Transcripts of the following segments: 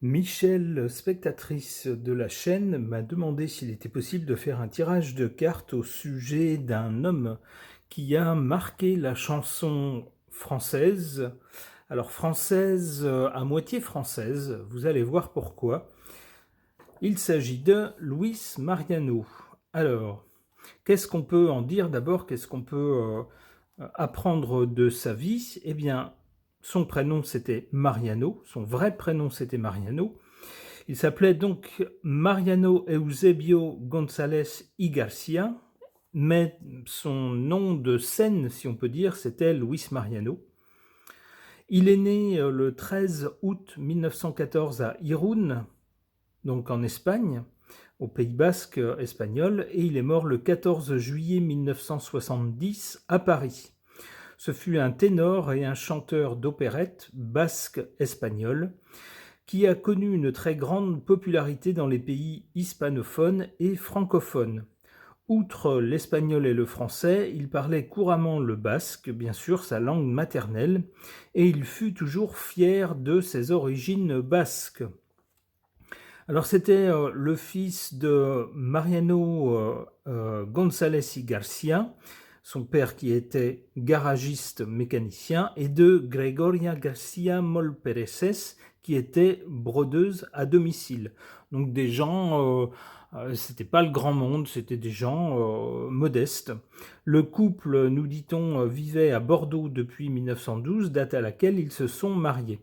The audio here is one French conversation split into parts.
Michel, spectatrice de la chaîne, m'a demandé s'il était possible de faire un tirage de cartes au sujet d'un homme qui a marqué la chanson française. Alors française, à moitié française, vous allez voir pourquoi. Il s'agit de Luis Mariano. Alors, qu'est-ce qu'on peut en dire d'abord? Qu'est-ce qu'on peut apprendre de sa vie? Eh bien, son prénom c'était Mariano, son vrai prénom c'était Mariano. Il s'appelait donc Mariano Eusebio González y Garcia, mais son nom de scène, si on peut dire, c'était Luis Mariano. Il est né le 13 août 1914 à Irún, donc en Espagne, au Pays Basque espagnol, et il est mort le 14 juillet 1970 à Paris. Ce fut un ténor et un chanteur d'opérette basque espagnol qui a connu une très grande popularité dans les pays hispanophones et francophones. Outre l'espagnol et le français, il parlait couramment le basque, bien sûr sa langue maternelle, et il fut toujours fier de ses origines basques. Alors c'était le fils de Mariano González y Garcia, son père qui était garagiste mécanicien, et de Gregoria Garcia Molpereses, qui était brodeuse à domicile. Donc des gens, c'était pas le grand monde, c'était des gens modestes. Le couple, nous dit-on, vivait à Bordeaux depuis 1912, date à laquelle ils se sont mariés.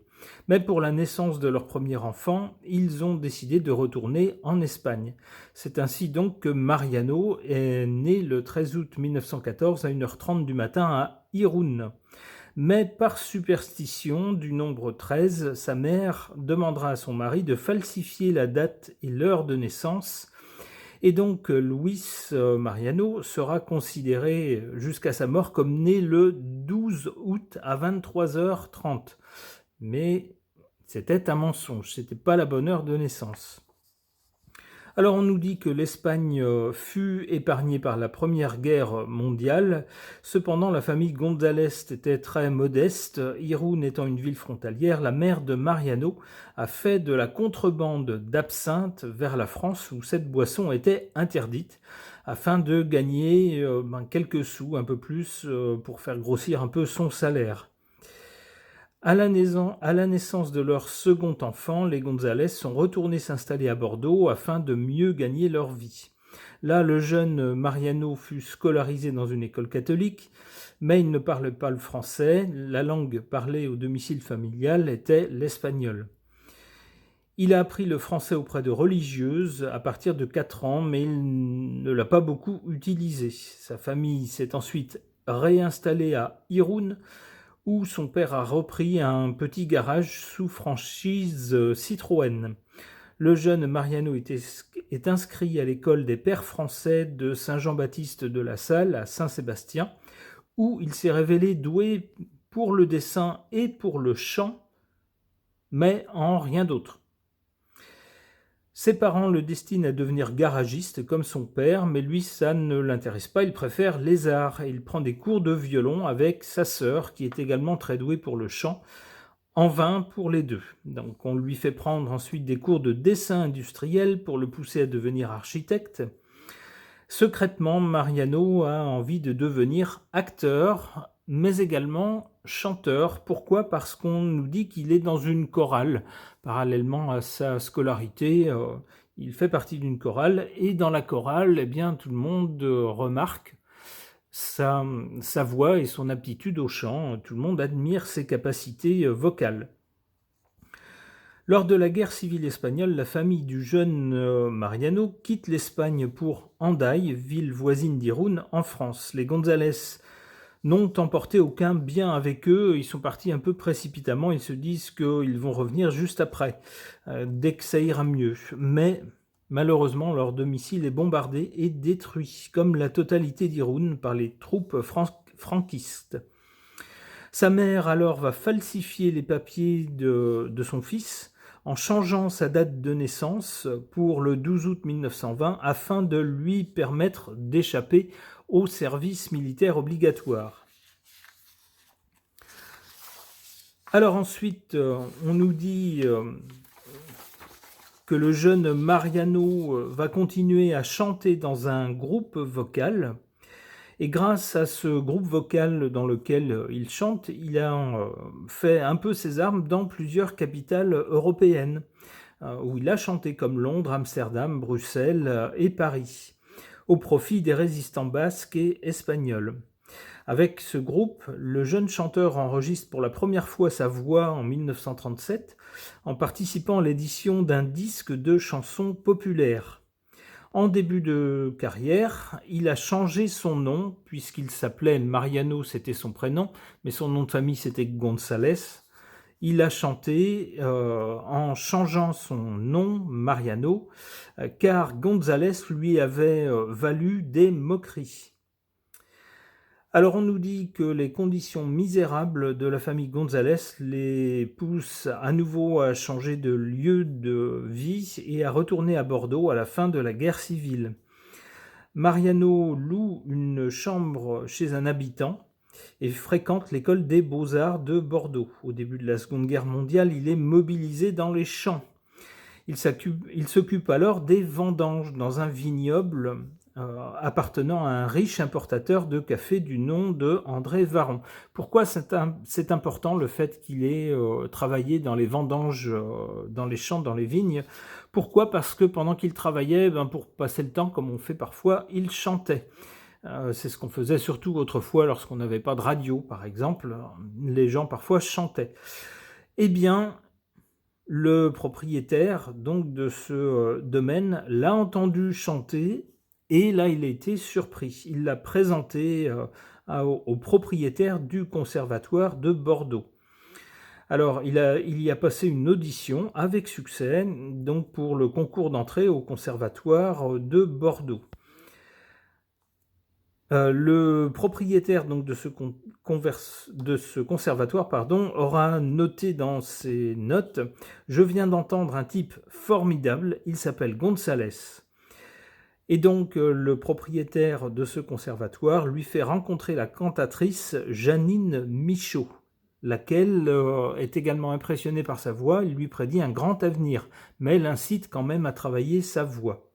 Mais pour la naissance de leur premier enfant, ils ont décidé de retourner en Espagne. C'est ainsi donc que Mariano est né le 13 août 1914 à 1h30 du matin à Irún. Mais par superstition du nombre 13, sa mère demandera à son mari de falsifier la date et l'heure de naissance. Et donc Luis Mariano sera considéré jusqu'à sa mort comme né le 12 août à 23h30. Mais c'était un mensonge, c'était pas la bonne heure de naissance. Alors on nous dit que l'Espagne fut épargnée par la Première Guerre mondiale, cependant la famille González était très modeste. Irún étant une ville frontalière, la mère de Mariano a fait de la contrebande d'absinthe vers la France où cette boisson était interdite, afin de gagner quelques sous, un peu plus, pour faire grossir un peu son salaire. À la naissance de leur second enfant, les González sont retournés s'installer à Bordeaux afin de mieux gagner leur vie. Là, le jeune Mariano fut scolarisé dans une école catholique, mais il ne parlait pas le français. La langue parlée au domicile familial était l'espagnol. Il a appris le français auprès de religieuses à partir de 4 ans, mais il ne l'a pas beaucoup utilisé. Sa famille s'est ensuite réinstallée à Irún, où son père a repris un petit garage sous franchise Citroën. Le jeune Mariano est inscrit à l'école des pères français de Saint-Jean-Baptiste de la Salle à Saint-Sébastien, où il s'est révélé doué pour le dessin et pour le chant, mais en rien d'autre. Ses parents le destinent à devenir garagiste comme son père, mais lui, ça ne l'intéresse pas, il préfère les arts et il prend des cours de violon avec sa sœur, qui est également très douée pour le chant, en vain pour les deux. Donc on lui fait prendre ensuite des cours de dessin industriel pour le pousser à devenir architecte. Secrètement, Mariano a envie de devenir acteur, mais également chanteur. Pourquoi? Parce qu'on nous dit qu'il est dans une chorale. Parallèlement à sa scolarité, il fait partie d'une chorale, et dans la chorale, eh bien, tout le monde remarque sa voix et son aptitude au chant. Tout le monde admire ses capacités vocales. Lors de la guerre civile espagnole, la famille du jeune Mariano quitte l'Espagne pour Hendaye, ville voisine d'Irún, en France. Les González n'ont emporté aucun bien avec eux, ils sont partis un peu précipitamment, ils se disent qu'ils vont revenir juste après, dès que ça ira mieux. Mais malheureusement, leur domicile est bombardé et détruit, comme la totalité d'Irún, par les troupes franquistes. Sa mère alors va falsifier les papiers de son fils, en changeant sa date de naissance pour le 12 août 1920 afin de lui permettre d'échapper au service militaire obligatoire. Alors ensuite, on nous dit que le jeune Mariano va continuer à chanter dans un groupe vocal. Et grâce à ce groupe vocal dans lequel il chante, il a fait un peu ses armes dans plusieurs capitales européennes, où il a chanté comme Londres, Amsterdam, Bruxelles et Paris, au profit des résistants basques et espagnols. Avec ce groupe, le jeune chanteur enregistre pour la première fois sa voix en 1937 en participant à l'édition d'un disque de chansons populaires. En début de carrière, il a changé son nom puisqu'il s'appelait Mariano, c'était son prénom, mais son nom de famille c'était González. Il a chanté en changeant son nom, Mariano, car González lui avait valu des moqueries. Alors on nous dit que les conditions misérables de la famille González les poussent à nouveau à changer de lieu de vie et à retourner à Bordeaux à la fin de la guerre civile. Mariano loue une chambre chez un habitant et fréquente l'école des Beaux-Arts de Bordeaux. Au début de la Seconde Guerre mondiale, il est mobilisé dans les champs. Il s'occupe alors des vendanges dans un vignoble appartenant à un riche importateur de café du nom de André Varon. Pourquoi c'est important le fait qu'il ait travaillé dans les vendanges, dans les champs, dans les vignes? Pourquoi? Parce que pendant qu'il travaillait, pour passer le temps, comme on fait parfois, il chantait. C'est ce qu'on faisait surtout autrefois lorsqu'on n'avait pas de radio, par exemple. Les gens parfois chantaient. Eh bien, le propriétaire donc de ce domaine l'a entendu chanter et là il a été surpris. Il l'a présenté au propriétaire du conservatoire de Bordeaux. Alors il y a passé une audition avec succès donc pour le concours d'entrée au conservatoire de Bordeaux. Le propriétaire donc de ce conservatoire aura noté dans ses notes « Je viens d'entendre un type formidable, il s'appelle González ». Et donc le propriétaire de ce conservatoire lui fait rencontrer la cantatrice Janine Michaud, laquelle est également impressionnée par sa voix. Il lui prédit un grand avenir, mais l'incite quand même à travailler sa voix.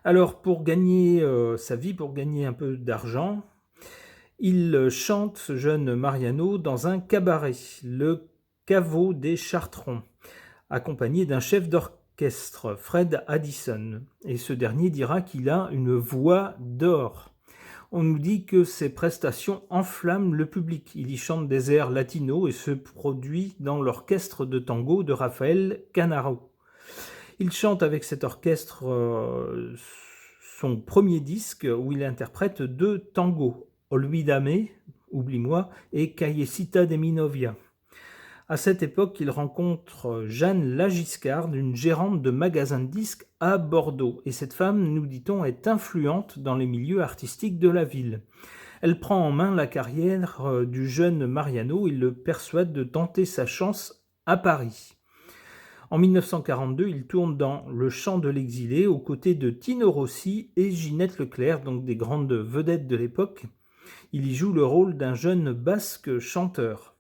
Alors, pour gagner sa vie, pour gagner un peu d'argent, il chante, ce jeune Mariano, dans un cabaret, le Caveau des Chartrons, accompagné d'un chef d'orchestre, Fred Addison. Et ce dernier dira qu'il a une voix d'or. On nous dit que ses prestations enflamment le public. Il y chante des airs latinos et se produit dans l'orchestre de tango de Rafael Canaro. Il chante avec cet orchestre son premier disque où il interprète 2 tangos, Olvídame, Oublie-moi, et Callecita de mi novia. À cette époque, il rencontre Jeanne Lagiscard, une gérante de magasin de disques à Bordeaux. Et cette femme, nous dit-on, est influente dans les milieux artistiques de la ville. Elle prend en main la carrière du jeune Mariano et le persuade de tenter sa chance à Paris. En 1942, il tourne dans Le Chant de l'exilé aux côtés de Tino Rossi et Ginette Leclerc, donc des grandes vedettes de l'époque. Il y joue le rôle d'un jeune basque chanteur.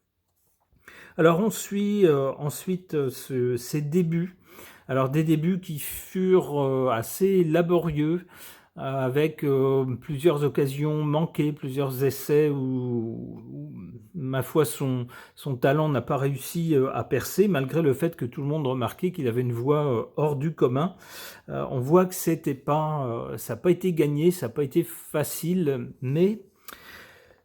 Alors on suit ensuite ses débuts. Alors des débuts qui furent assez laborieux, avec plusieurs occasions manquées, plusieurs essais où ma foi, son talent n'a pas réussi à percer, malgré le fait que tout le monde remarquait qu'il avait une voix hors du commun. On voit que ça n'a pas été gagné, ça n'a pas été facile, mais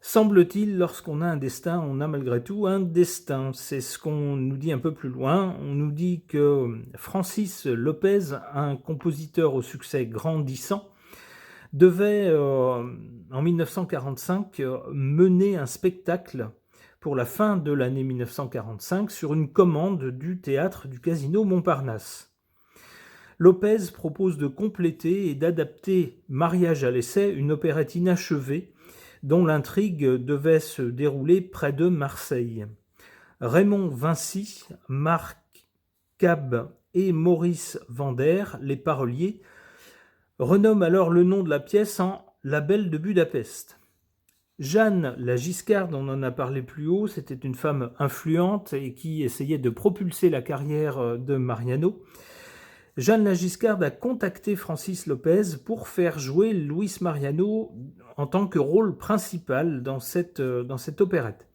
semble-t-il, lorsqu'on a un destin, on a malgré tout un destin. C'est ce qu'on nous dit un peu plus loin. On nous dit que Francis Lopez, un compositeur au succès grandissant, devait, en 1945, mener un spectacle pour la fin de l'année 1945 sur une commande du théâtre du Casino Montparnasse. Lopez propose de compléter et d'adapter Mariage à l'essai, une opérette inachevée dont l'intrigue devait se dérouler près de Marseille. Raymond Vinci, Marc Cab et Maurice Vander, les paroliers, renomme alors le nom de la pièce en La Belle de Budapest. Jeanne Lagiscard, on en a parlé plus haut, c'était une femme influente et qui essayait de propulser la carrière de Mariano. Jeanne la Giscarde a contacté Francis Lopez pour faire jouer Luis Mariano en tant que rôle principal dans cette opérette.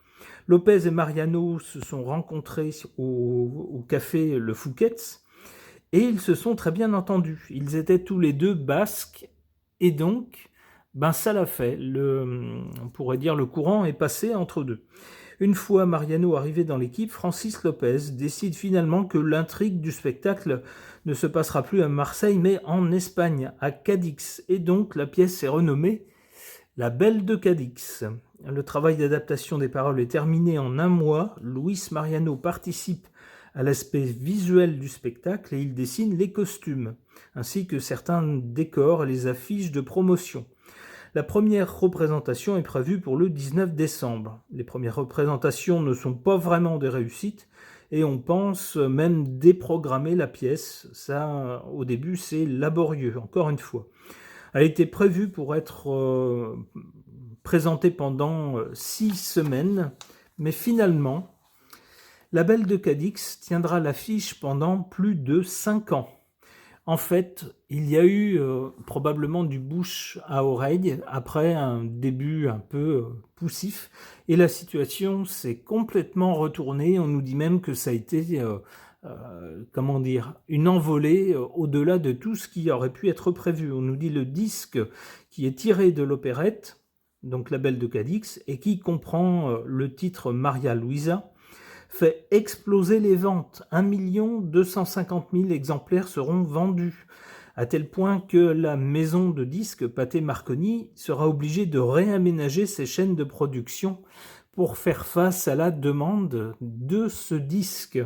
Lopez et Mariano se sont rencontrés au café Le Fouquet's et ils se sont très bien entendus. Ils étaient tous les deux basques et donc ça l'a fait. On pourrait dire le courant est passé entre deux. Une fois Mariano arrivé dans l'équipe, Francis Lopez décide finalement que l'intrigue du spectacle ne se passera plus à Marseille mais en Espagne, à Cadix. Et donc la pièce est renommée La Belle de Cadix. Le travail d'adaptation des paroles est terminé en un mois. Luis Mariano participe à l'aspect visuel du spectacle et il dessine les costumes, ainsi que certains décors et les affiches de promotion. La première représentation est prévue pour le 19 décembre. Les premières représentations ne sont pas vraiment des réussites et on pense même déprogrammer la pièce. Ça, au début, c'est laborieux, encore une fois. Elle a été prévue pour être présentée pendant 6 semaines, mais finalement, La Belle de Cadix tiendra l'affiche pendant plus de 5 ans. En fait, il y a eu probablement du bouche à oreille après un début un peu poussif et la situation s'est complètement retournée. On nous dit même que ça a été une envolée au-delà de tout ce qui aurait pu être prévu. On nous dit le disque qui est tiré de l'opérette, donc La Belle de Cadix, et qui comprend le titre Maria Luisa, fait exploser les ventes. 1 250 000 exemplaires seront vendus, à tel point que la maison de disques Pathé Marconi sera obligée de réaménager ses chaînes de production pour faire face à la demande de ce disque.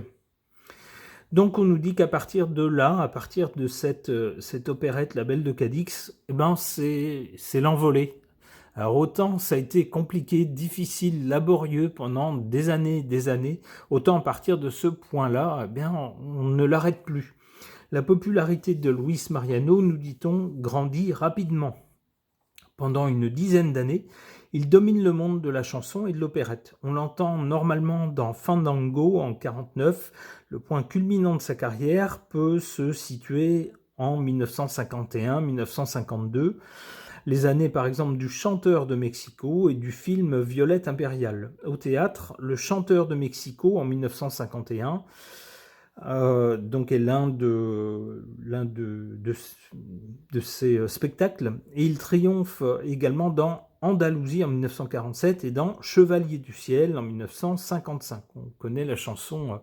Donc on nous dit qu'à partir de là, à partir de cette opérette La Belle de Cadix, c'est l'envolée. Alors autant ça a été compliqué, difficile, laborieux pendant des années, autant à partir de ce point-là, on ne l'arrête plus. La popularité de Luis Mariano, nous dit-on, grandit rapidement. Pendant une dizaine d'années, il domine le monde de la chanson et de l'opérette. On l'entend normalement dans Fandango en 1949. Le point culminant de sa carrière peut se situer en 1951-1952. Les années par exemple du Chanteur de Mexico et du film Violette impériale. Au théâtre, Le Chanteur de Mexico en 1951 est l'un de ces spectacles et il triomphe également dans Andalousie en 1947 et dans Chevalier du ciel en 1955. On connaît la chanson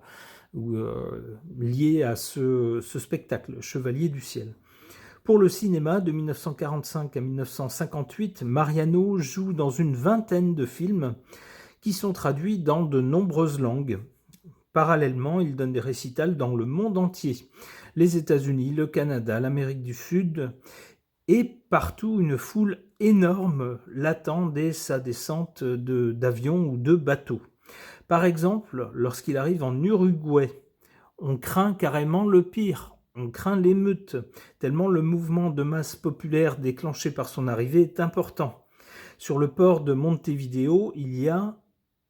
liée à ce spectacle, Chevalier du ciel. Pour le cinéma, de 1945 à 1958, Mariano joue dans une vingtaine de films qui sont traduits dans de nombreuses langues. Parallèlement, il donne des récitals dans le monde entier. Les États-Unis, le Canada, l'Amérique du Sud, et partout une foule énorme l'attend dès sa descente d'avion ou de bateau. Par exemple, lorsqu'il arrive en Uruguay, on craint carrément le pire. On craint l'émeute, tellement le mouvement de masse populaire déclenché par son arrivée est important. Sur le port de Montevideo, il y a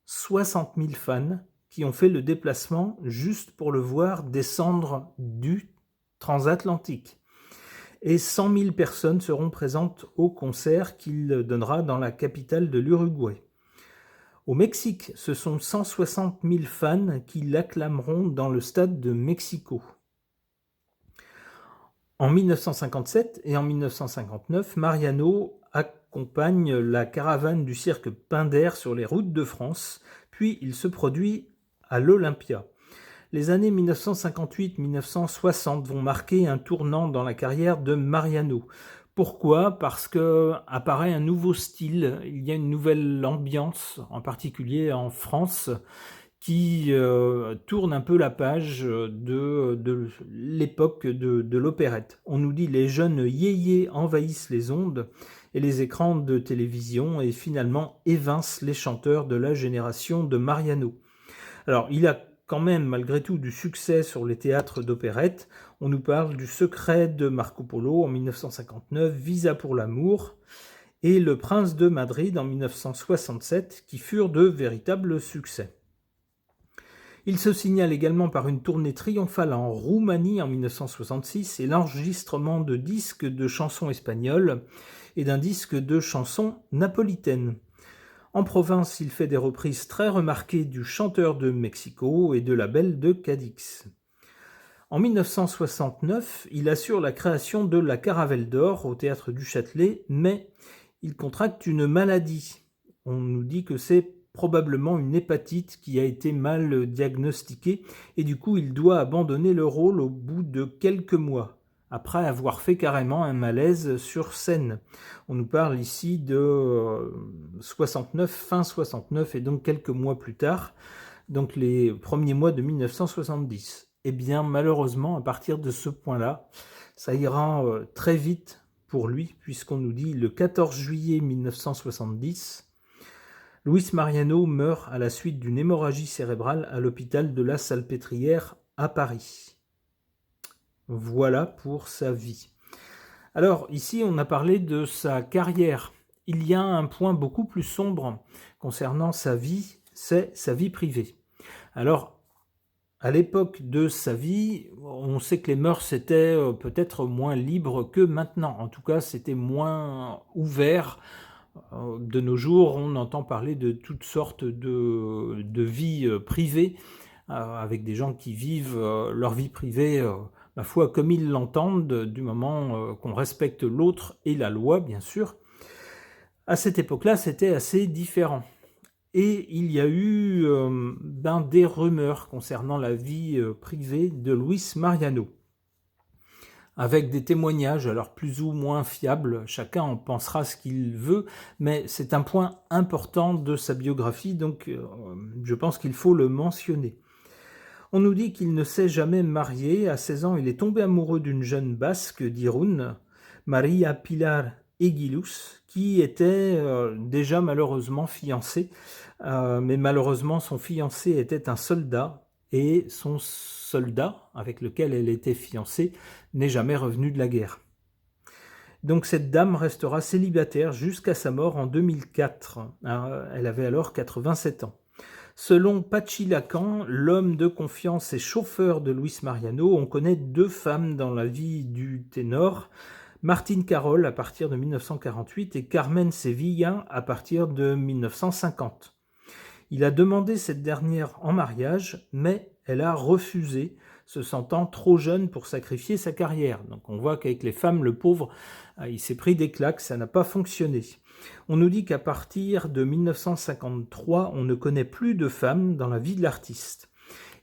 60 000 fans qui ont fait le déplacement juste pour le voir descendre du transatlantique. Et 100 000 personnes seront présentes au concert qu'il donnera dans la capitale de l'Uruguay. Au Mexique, ce sont 160 000 fans qui l'acclameront dans le stade de Mexico. En 1957 et en 1959, Mariano accompagne la caravane du cirque Pinder sur les routes de France, puis il se produit à l'Olympia. Les années 1958-1960 vont marquer un tournant dans la carrière de Mariano. Pourquoi ? Parce qu'apparaît un nouveau style, il y a une nouvelle ambiance, en particulier en France, qui tourne un peu la page de l'époque de l'opérette. On nous dit les jeunes yéyés envahissent les ondes et les écrans de télévision et finalement évincent les chanteurs de la génération de Mariano. Alors il a quand même malgré tout du succès sur les théâtres d'opérette. On nous parle du Secret de Marco Polo en 1959, Visa pour l'amour et Le Prince de Madrid en 1967 qui furent de véritables succès. Il se signale également par une tournée triomphale en Roumanie en 1966 et l'enregistrement de disques de chansons espagnoles et d'un disque de chansons napolitaines. En province, il fait des reprises très remarquées du Chanteur de Mexico et de La Belle de Cadix. En 1969, il assure la création de la Caravelle d'Or au Théâtre du Châtelet, mais il contracte une maladie. On nous dit que c'est probablement une hépatite qui a été mal diagnostiquée et du coup il doit abandonner le rôle au bout de quelques mois, après avoir fait carrément un malaise sur scène. On nous parle ici de 69, fin 69 et donc quelques mois plus tard, donc les premiers mois de 1970. Eh bien malheureusement à partir de ce point-là, ça ira très vite pour lui puisqu'on nous dit le 14 juillet 1970, Luis Mariano meurt à la suite d'une hémorragie cérébrale à l'hôpital de la Salpêtrière à Paris. Voilà pour sa vie. Alors ici on a parlé de sa carrière. Il y a un point beaucoup plus sombre concernant sa vie, c'est sa vie privée. Alors à l'époque de sa vie, on sait que les mœurs étaient peut-être moins libres que maintenant. En tout cas, c'était moins ouvert. De nos jours, on entend parler de toutes sortes de vies privées, avec des gens qui vivent leur vie privée, ma foi, comme ils l'entendent, du moment qu'on respecte l'autre et la loi, bien sûr. À cette époque-là, c'était assez différent. Et il y a eu des rumeurs concernant la vie privée de Luis Mariano, avec des témoignages, alors plus ou moins fiables, chacun en pensera ce qu'il veut, mais c'est un point important de sa biographie, donc je pense qu'il faut le mentionner. On nous dit qu'il ne s'est jamais marié. À 16 ans, il est tombé amoureux d'une jeune basque d'Irun, Maria Pilar Eguiluz, qui était déjà malheureusement fiancée, mais malheureusement son fiancé était un soldat, et son soldat, avec lequel elle était fiancée, n'est jamais revenu de la guerre. Donc cette dame restera célibataire jusqu'à sa mort en 2004. Elle avait alors 87 ans. Selon Pachi Lacan, l'homme de confiance et chauffeur de Luis Mariano, on connaît deux femmes dans la vie du ténor, Martine Carol à partir de 1948 et Carmen Sevilla à partir de 1950. Il a demandé cette dernière en mariage, mais elle a refusé, se sentant trop jeune pour sacrifier sa carrière. Donc on voit qu'avec les femmes, le pauvre, il s'est pris des claques, ça n'a pas fonctionné. On nous dit qu'à partir de 1953, on ne connaît plus de femmes dans la vie de l'artiste.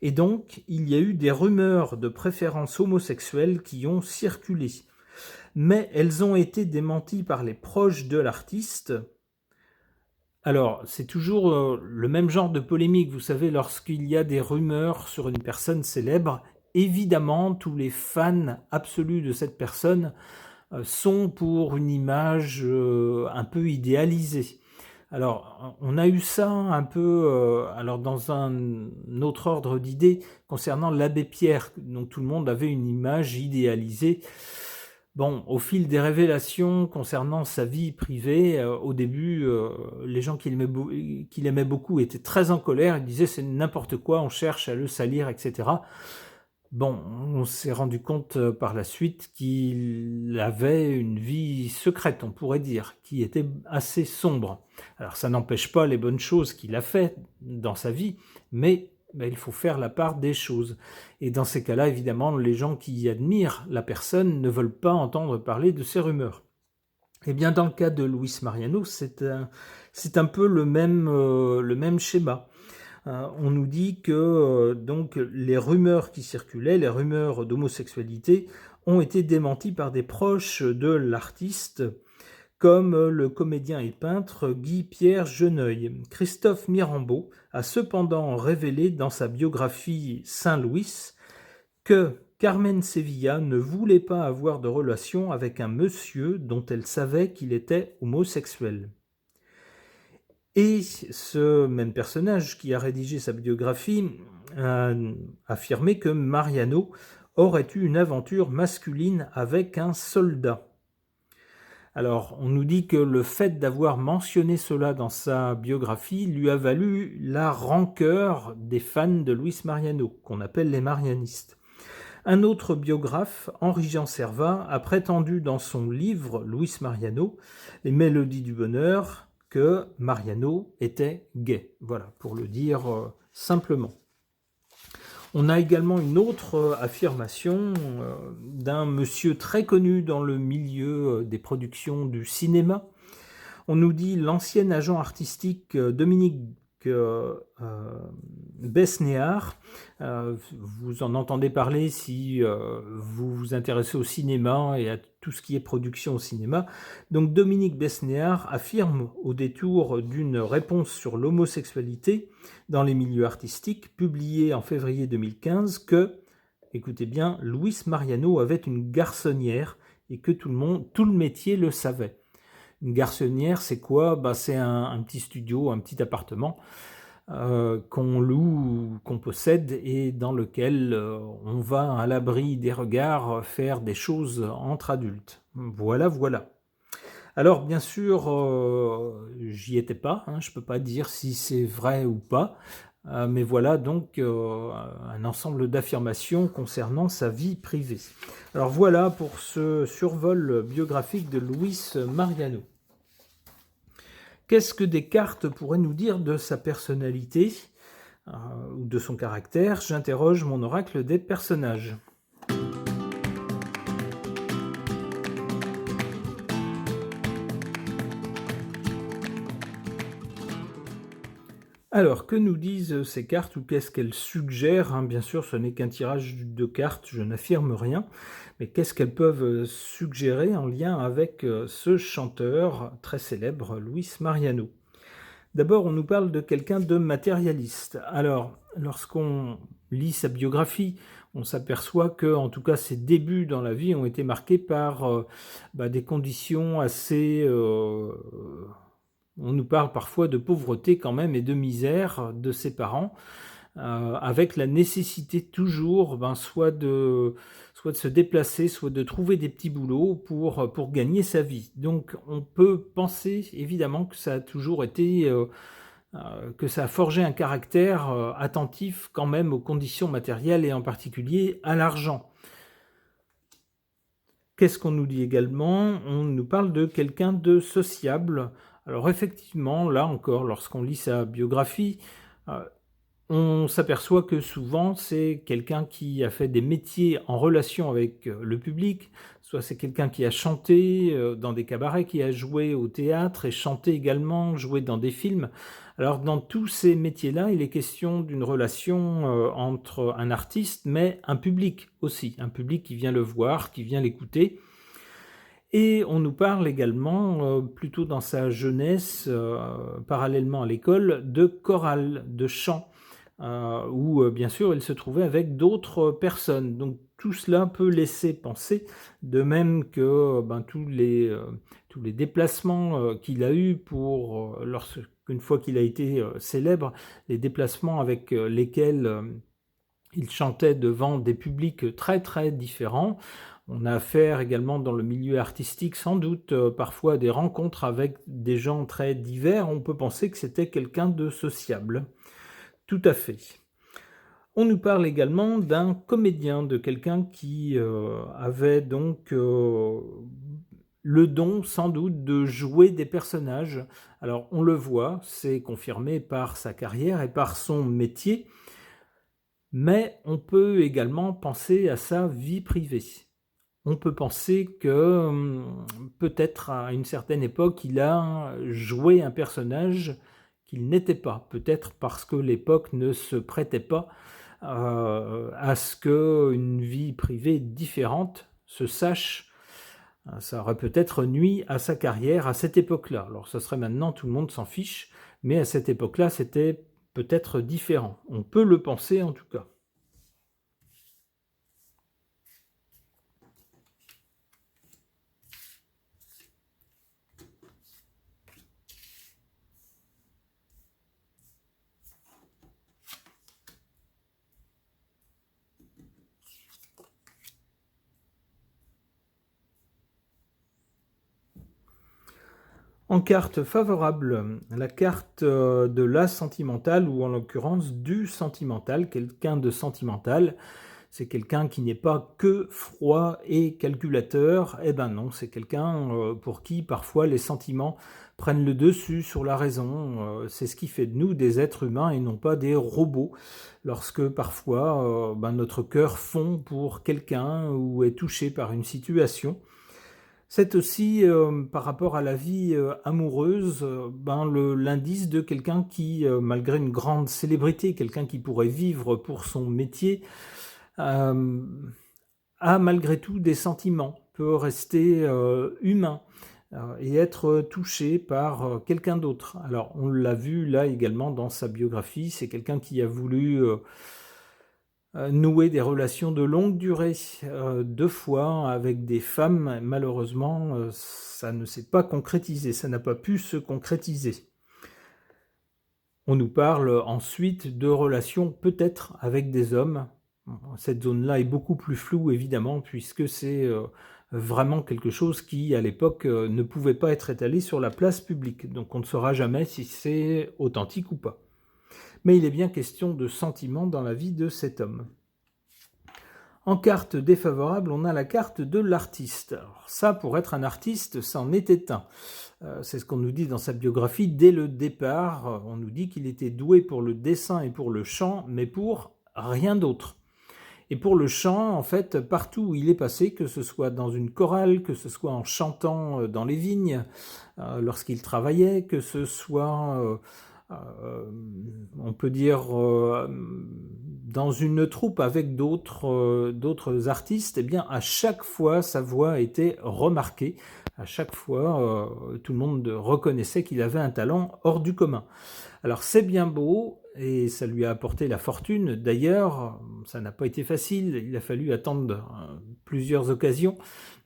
Et donc, il y a eu des rumeurs de préférences homosexuelles qui ont circulé. Mais elles ont été démenties par les proches de l'artiste. Alors, c'est toujours le même genre de polémique, vous savez, lorsqu'il y a des rumeurs sur une personne célèbre, évidemment, tous les fans absolus de cette personne sont pour une image un peu idéalisée. Alors, on a eu ça un peu alors dans un autre ordre d'idées concernant l'abbé Pierre, dont tout le monde avait une image idéalisée. Bon, au fil des révélations concernant sa vie privée, au début, les gens qu'il aimait beaucoup étaient très en colère, ils disaient c'est n'importe quoi, on cherche à le salir, etc. Bon, on s'est rendu compte par la suite qu'il avait une vie secrète, on pourrait dire, qui était assez sombre. Alors ça n'empêche pas les bonnes choses qu'il a faites dans sa vie, mais il faut faire la part des choses. Et dans ces cas-là, évidemment, les gens qui admirent la personne ne veulent pas entendre parler de ces rumeurs. Eh bien, dans le cas de Luis Mariano, c'est un peu le même schéma. On nous dit que donc les rumeurs qui circulaient, les rumeurs d'homosexualité, ont été démenties par des proches de l'artiste, comme le comédien et peintre Guy-Pierre Geneuil. Christophe Mirambeau a cependant révélé dans sa biographie Saint-Louis que Carmen Sevilla ne voulait pas avoir de relation avec un monsieur dont elle savait qu'il était homosexuel. Et ce même personnage qui a rédigé sa biographie a affirmé que Mariano aurait eu une aventure masculine avec un soldat. Alors, on nous dit que le fait d'avoir mentionné cela dans sa biographie lui a valu la rancœur des fans de Luis Mariano, qu'on appelle les marianistes. Un autre biographe, Henri-Jean Servat, a prétendu dans son livre Luis Mariano, Les Mélodies du bonheur, que Mariano était gay. Voilà, pour le dire simplement. On a également une autre affirmation d'un monsieur très connu dans le milieu des productions du cinéma. On nous dit l'ancien agent artistique Dominique Besnéard. Vous en entendez parler si vous vous intéressez au cinéma et à tout ce qui est production au cinéma. Donc Dominique Besnéard affirme au détour d'une réponse sur l'homosexualité dans les milieux artistiques, publiée en février 2015, que, écoutez bien, Luis Mariano avait une garçonnière et que tout le métier le savait. Une garçonnière, c'est quoi ? C'est un petit studio, un petit appartement qu'on loue, qu'on possède et dans lequel on va à l'abri des regards faire des choses entre adultes. Voilà, voilà. Alors, bien sûr, j'y étais pas, je ne peux pas dire si c'est vrai ou pas, mais voilà donc un ensemble d'affirmations concernant sa vie privée. Alors voilà pour ce survol biographique de Luis Mariano. Qu'est-ce que Descartes pourrait nous dire de sa personnalité ou de son caractère ? J'interroge mon oracle des personnages. Alors, que nous disent ces cartes ou qu'est-ce qu'elles suggèrent ? Bien sûr, ce n'est qu'un tirage de cartes, je n'affirme rien, mais qu'est-ce qu'elles peuvent suggérer en lien avec ce chanteur très célèbre, Luis Mariano ? D'abord, on nous parle de quelqu'un de matérialiste. Alors, lorsqu'on lit sa biographie, on s'aperçoit que, en tout cas, ses débuts dans la vie ont été marqués par des conditions assez... on nous parle parfois de pauvreté quand même et de misère de ses parents, avec la nécessité toujours soit de se déplacer, soit de trouver des petits boulots pour gagner sa vie. Donc on peut penser évidemment que ça a toujours été, que ça a forgé un caractère attentif quand même aux conditions matérielles et en particulier à l'argent. Qu'est-ce qu'on nous dit également ? On nous parle de quelqu'un de sociable. Alors effectivement, là encore, lorsqu'on lit sa biographie, on s'aperçoit que souvent c'est quelqu'un qui a fait des métiers en relation avec le public, soit c'est quelqu'un qui a chanté dans des cabarets, qui a joué au théâtre et chanté également, joué dans des films. Alors dans tous ces métiers-là, il est question d'une relation entre un artiste, mais un public aussi, un public qui vient le voir, qui vient l'écouter. Et on nous parle également, plutôt dans sa jeunesse, parallèlement à l'école, de chorale, de chant, où bien sûr il se trouvait avec d'autres personnes. Donc tout cela peut laisser penser, de même que tous les déplacements qu'il a eus pour, une fois qu'il a été célèbre, les déplacements avec lesquels il chantait devant des publics très très différents. On a affaire également dans le milieu artistique, sans doute parfois à des rencontres avec des gens très divers. On peut penser que c'était quelqu'un de sociable. Tout à fait. On nous parle également d'un comédien, de quelqu'un qui avait donc le don sans doute de jouer des personnages. Alors on le voit, c'est confirmé par sa carrière et par son métier, mais on peut également penser à sa vie privée. On peut penser que peut-être à une certaine époque, il a joué un personnage qu'il n'était pas, peut-être parce que l'époque ne se prêtait pas à ce qu'une vie privée différente se sache. Ça aurait peut-être nui à sa carrière à cette époque-là. Alors ce serait maintenant, tout le monde s'en fiche, mais à cette époque-là, c'était peut-être différent. On peut le penser en tout cas. En carte favorable, la carte de la sentimentale, ou en l'occurrence du sentimental, quelqu'un de sentimental. C'est quelqu'un qui n'est pas que froid et calculateur. Eh ben non, c'est quelqu'un pour qui parfois les sentiments prennent le dessus sur la raison. C'est ce qui fait de nous des êtres humains et non pas des robots. Lorsque parfois notre cœur fond pour quelqu'un ou est touché par une situation. C'est aussi, par rapport à la vie amoureuse, l'indice de quelqu'un qui, malgré une grande célébrité, quelqu'un qui pourrait vivre pour son métier, euh, a malgré tout des sentiments, peut rester humain et être touché par quelqu'un d'autre. Alors, on l'a vu là également dans sa biographie, c'est quelqu'un qui a voulu nouer des relations de longue durée 2 fois avec des femmes. Malheureusement, ça ne s'est pas concrétisé, ça n'a pas pu se concrétiser. On nous parle ensuite de relations peut-être avec des hommes. Cette zone-là est beaucoup plus floue évidemment puisque c'est vraiment quelque chose qui à l'époque ne pouvait pas être étalé sur la place publique. Donc on ne saura jamais si c'est authentique ou pas. Mais il est bien question de sentiments dans la vie de cet homme. En carte défavorable, on a la carte de l'artiste. Alors ça, pour être un artiste, c'en était un. C'est ce qu'on nous dit dans sa biographie dès le départ. On nous dit qu'il était doué pour le dessin et pour le chant, mais pour rien d'autre. Et pour le chant, en fait, partout où il est passé, que ce soit dans une chorale, que ce soit en chantant dans les vignes, lorsqu'il travaillait, que ce soit, on peut dire, dans une troupe avec d'autres artistes, eh bien, à chaque fois, sa voix a été remarquée. À chaque fois, tout le monde reconnaissait qu'il avait un talent hors du commun. Alors c'est bien beau et ça lui a apporté la fortune. D'ailleurs, ça n'a pas été facile. Il a fallu attendre plusieurs occasions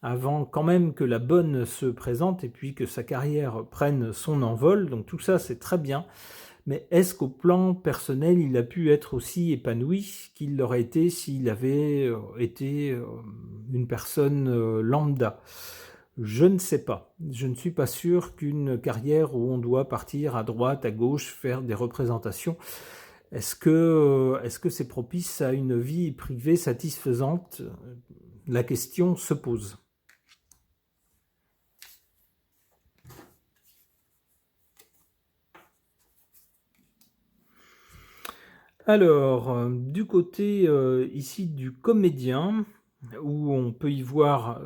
avant quand même que la bonne se présente et puis que sa carrière prenne son envol. Donc tout ça, c'est très bien. Mais est-ce qu'au plan personnel, il a pu être aussi épanoui qu'il l'aurait été s'il avait été une personne lambda ? Je ne sais pas. Je ne suis pas sûr qu'une carrière où on doit partir à droite, à gauche, faire des représentations, est-ce que c'est propice à une vie privée satisfaisante? La question se pose. Alors, du côté ici du comédien, où on peut y voir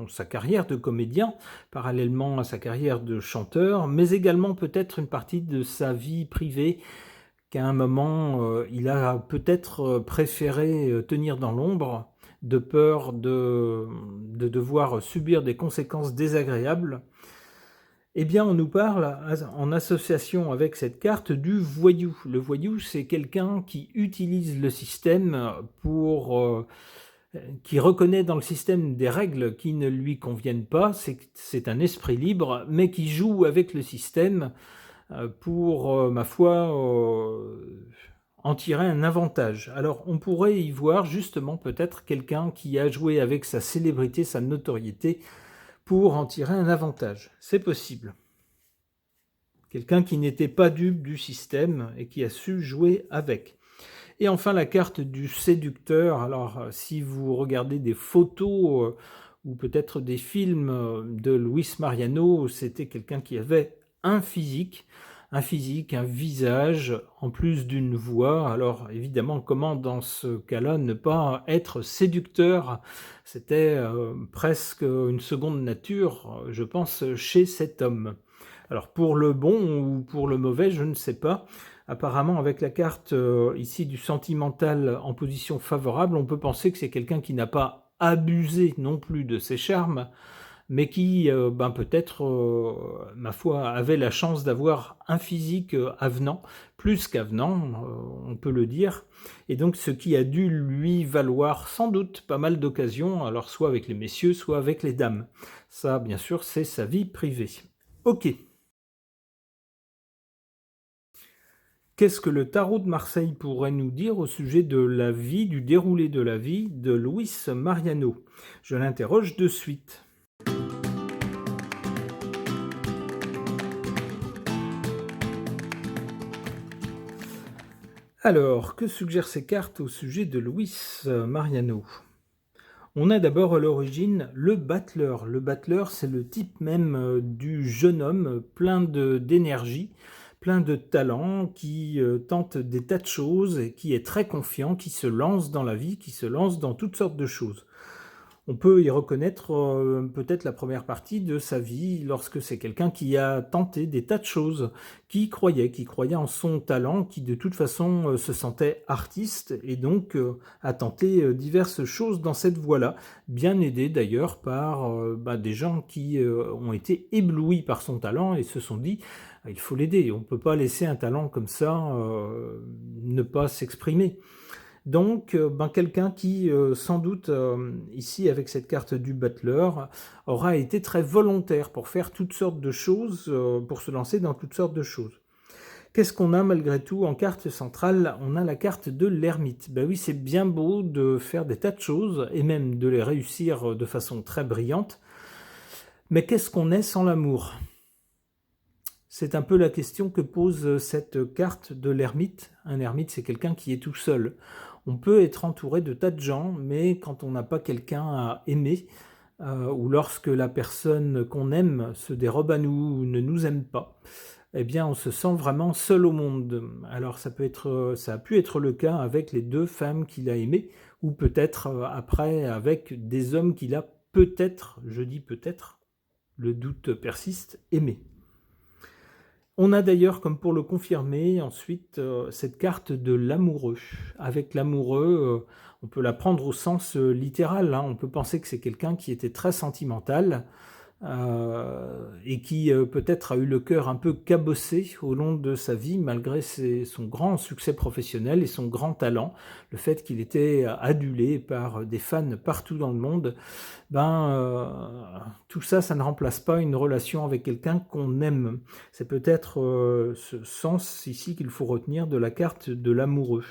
sa carrière de comédien, parallèlement à sa carrière de chanteur, mais également peut-être une partie de sa vie privée, qu'à un moment, il a peut-être préféré tenir dans l'ombre, de peur de devoir subir des conséquences désagréables. Eh bien, on nous parle, en association avec cette carte, du voyou. Le voyou, c'est quelqu'un qui utilise le système qui reconnaît dans le système des règles qui ne lui conviennent pas. C'est un esprit libre, mais qui joue avec le système pour, ma foi, en tirer un avantage. Alors, on pourrait y voir justement peut-être quelqu'un qui a joué avec sa célébrité, sa notoriété, pour en tirer un avantage. C'est possible. Quelqu'un qui n'était pas dupe du système et qui a su jouer avec. Et enfin, la carte du séducteur. Alors, si vous regardez des photos ou peut-être des films de Luis Mariano, c'était quelqu'un qui avait un physique, un visage, en plus d'une voix. Alors évidemment, comment dans ce cas-là ne pas être séducteur? C'était presque une seconde nature, je pense, chez cet homme. Alors pour le bon ou pour le mauvais, je ne sais pas. Apparemment, avec la carte ici du sentimental en position favorable, on peut penser que c'est quelqu'un qui n'a pas abusé non plus de ses charmes, mais qui, peut-être, ma foi, avait la chance d'avoir un physique avenant, plus qu'avenant, on peut le dire, et donc ce qui a dû lui valoir sans doute pas mal d'occasions, alors soit avec les messieurs, soit avec les dames. Ça, bien sûr, c'est sa vie privée. Ok. Qu'est-ce que le tarot de Marseille pourrait nous dire au sujet de la vie, du déroulé de la vie de Luis Mariano? Je l'interroge de suite. Alors, que suggèrent ces cartes au sujet de Luis Mariano? On a d'abord à l'origine le battleur. Le battleur, c'est le type même du jeune homme plein d'énergie, plein de talent, qui tente des tas de choses et qui est très confiant, qui se lance dans la vie, qui se lance dans toutes sortes de choses. On peut y reconnaître peut-être la première partie de sa vie lorsque c'est quelqu'un qui a tenté des tas de choses, qui croyait en son talent, qui de toute façon se sentait artiste et donc a tenté diverses choses dans cette voie-là, bien aidé d'ailleurs par des gens qui ont été éblouis par son talent et se sont dit il faut l'aider, on ne peut pas laisser un talent comme ça ne pas s'exprimer. Donc, quelqu'un qui, sans doute, ici, avec cette carte du battleur, aura été très volontaire pour faire toutes sortes de choses, pour se lancer dans toutes sortes de choses. Qu'est-ce qu'on a malgré tout en carte centrale? On a la carte de l'ermite. Ben oui, c'est bien beau de faire des tas de choses, et même de les réussir de façon très brillante, mais qu'est-ce qu'on est sans l'amour? C'est un peu la question que pose cette carte de l'ermite. Un ermite, c'est quelqu'un qui est tout seul. On peut être entouré de tas de gens, mais quand on n'a pas quelqu'un à aimer, ou lorsque la personne qu'on aime se dérobe à nous ou ne nous aime pas, eh bien on se sent vraiment seul au monde. Alors ça a pu être le cas avec les deux femmes qu'il a aimées, ou peut-être après avec des hommes qu'il a peut-être, je dis peut-être, le doute persiste, aimés. On a d'ailleurs, comme pour le confirmer, ensuite cette carte de l'amoureux. Avec l'amoureux, on peut la prendre au sens littéral, hein. On peut penser que c'est quelqu'un qui était très sentimental et qui peut-être a eu le cœur un peu cabossé au long de sa vie, malgré son grand succès professionnel et son grand talent. Le fait qu'il était adulé par des fans partout dans le monde, tout ça, ça ne remplace pas une relation avec quelqu'un qu'on aime. C'est peut-être ce sens ici qu'il faut retenir de la carte de l'amoureux.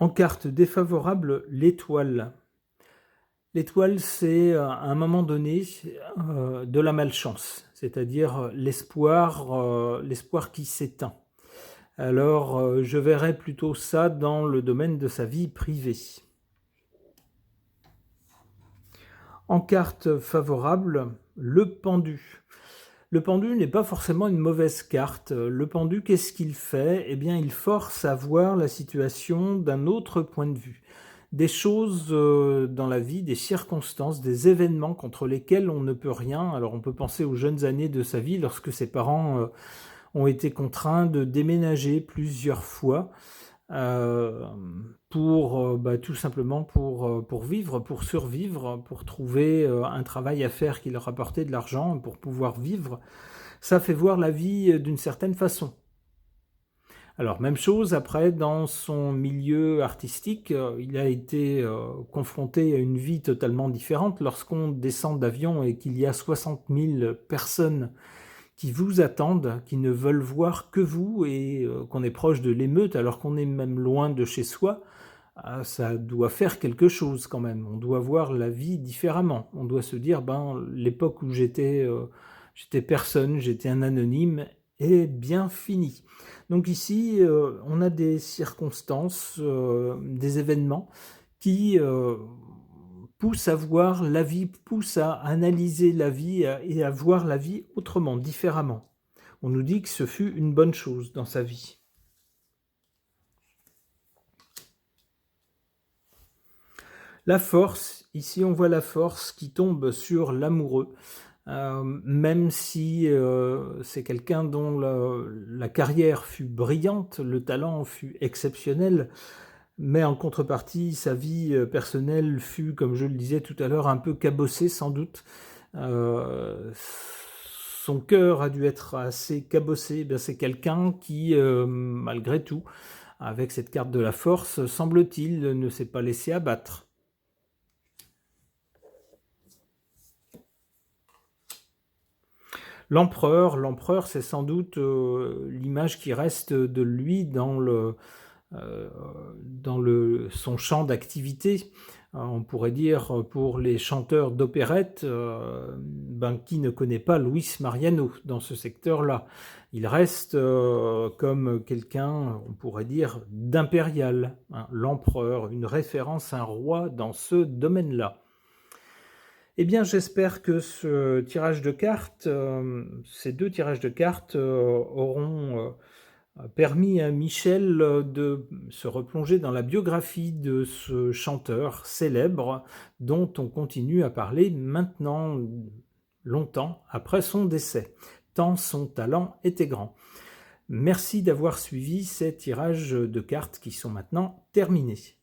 En carte défavorable, l'étoile. L'étoile, c'est à un moment donné de la malchance, c'est-à-dire l'espoir qui s'éteint. Alors, je verrais plutôt ça dans le domaine de sa vie privée. En carte favorable, le pendu. Le pendu n'est pas forcément une mauvaise carte. Le pendu, qu'est-ce qu'il fait? Eh bien, il force à voir la situation d'un autre point de vue. Des choses dans la vie, des circonstances, des événements contre lesquels on ne peut rien. Alors, on peut penser aux jeunes années de sa vie lorsque ses parents ont été contraints de déménager plusieurs fois pour tout simplement pour vivre, pour survivre, pour trouver un travail à faire qui leur apportait de l'argent pour pouvoir vivre. Ça fait voir la vie d'une certaine façon. Alors même chose après dans son milieu artistique, il a été confronté à une vie totalement différente lorsqu'on descend d'avion et qu'il y a 60 000 personnes qui vous attendent, qui ne veulent voir que vous et qu'on est proche de l'émeute alors qu'on est même loin de chez soi, ça doit faire quelque chose quand même. On doit voir la vie différemment. On doit se dire, l'époque où j'étais personne, j'étais un anonyme, est bien finie. Donc ici, on a des circonstances, des événements qui pousse à voir la vie, pousse à analyser la vie et à voir la vie autrement, différemment. On nous dit que ce fut une bonne chose dans sa vie. La force, ici on voit la force qui tombe sur l'amoureux, même si c'est quelqu'un dont la carrière fut brillante, le talent fut exceptionnel, mais en contrepartie, sa vie personnelle fut, comme je le disais tout à l'heure, un peu cabossée sans doute. Son cœur a dû être assez cabossé. C'est quelqu'un qui, malgré tout, avec cette carte de la force, semble-t-il, ne s'est pas laissé abattre. L'empereur, c'est sans doute l'image qui reste de lui son champ d'activité. On pourrait dire pour les chanteurs d'opérette, qui ne connaît pas Luis Mariano dans ce secteur-là? Il reste comme quelqu'un, on pourrait dire, d'impérial, hein, l'empereur, une référence, un roi dans ce domaine-là. Eh bien, j'espère que ces deux tirages de cartes auront permis à Michel de se replonger dans la biographie de ce chanteur célèbre dont on continue à parler maintenant, longtemps après son décès, tant son talent était grand. Merci d'avoir suivi ces tirages de cartes qui sont maintenant terminés.